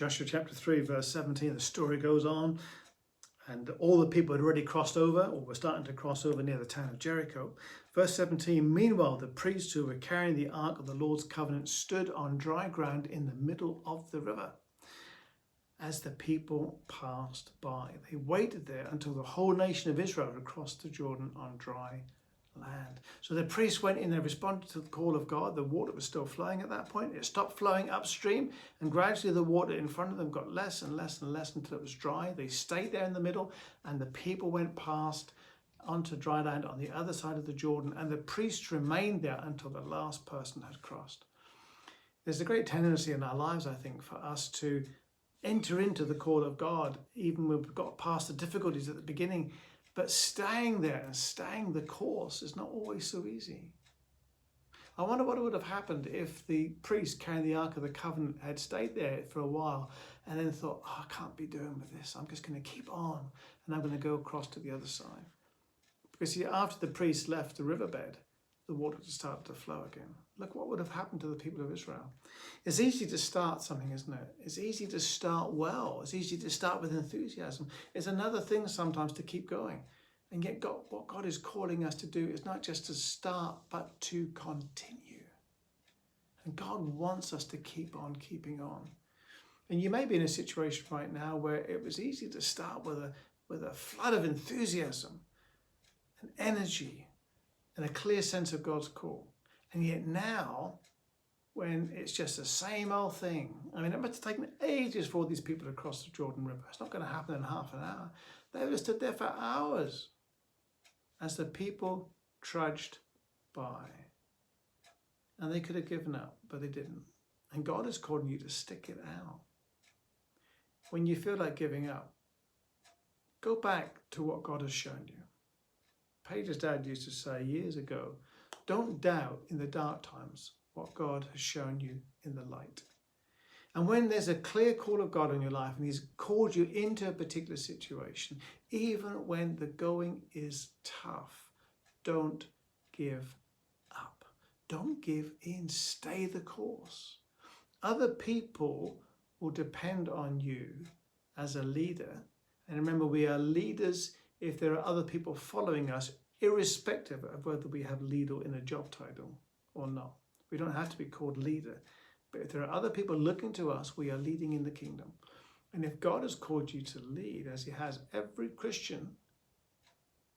Joshua chapter 3, verse 17, the story goes on, and all the people had already crossed over, or were starting to cross over near the town of Jericho. Verse 17, meanwhile, the priests who were carrying the ark of the Lord's covenant stood on dry ground in the middle of the river. As the people passed by, they waited there until the whole nation of Israel had crossed the Jordan on dry land. So the priests went in, they responded to the call of God. The water was still flowing at that point. It stopped flowing upstream, and gradually the water in front of them got less and less and less until it was dry. They stayed there in the middle, and the people went past onto dry land on the other side of the Jordan, and the priests remained there until the last person had crossed. There's a great tendency in our lives, I think, for us to enter into the call of God, even when we've got past the difficulties at the beginning. But staying there and staying the course is not always so easy. I wonder what would have happened if the priest carrying the Ark of the Covenant had stayed there for a while and then thought, I can't be doing with this. I'm just going to keep on and I'm going to go across to the other side. Because see, after the priest left the riverbed, the water just started to flow again. Look what would have happened to the people of Israel. It's easy to start something, isn't it? It's easy to start well. It's easy to start with enthusiasm. It's another thing sometimes to keep going. And yet what God is calling us to do is not just to start, but to continue. And God wants us to keep on keeping on. And you may be in a situation right now where it was easy to start with a flood of enthusiasm and energy and a clear sense of God's call. And yet now, when it's just the same old thing, I mean, it must have taken ages for all these people to cross the Jordan River. It's not going to happen in half an hour. They would have stood there for hours as the people trudged by. And they could have given up, but they didn't. And God is calling you to stick it out. When you feel like giving up, go back to what God has shown you. Paige's dad used to say years ago, don't doubt in the dark times what God has shown you in the light. And when there's a clear call of God in your life and he's called you into a particular situation, even when the going is tough, don't give up. Don't give in. Stay the course. Other people will depend on you as a leader. And remember, we are leaders if there are other people following us, irrespective of whether we have leader in a job title or not. We don't have to be called leader. But if there are other people looking to us, we are leading in the kingdom. And if God has called you to lead, as he has every Christian,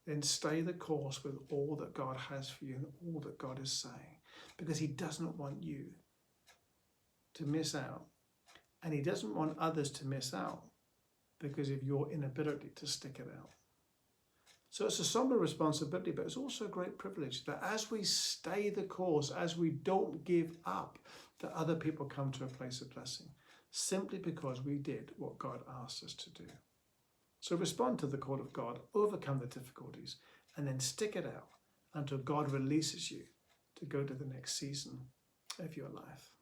then stay the course with all that God has for you and all that God is saying. Because he doesn't want you to miss out. And he doesn't want others to miss out because of your inability to stick it out. So it's a somber responsibility, but it's also a great privilege that as we stay the course, as we don't give up, that other people come to a place of blessing, simply because we did what God asked us to do. So respond to the call of God, overcome the difficulties, and then stick it out until God releases you to go to the next season of your life.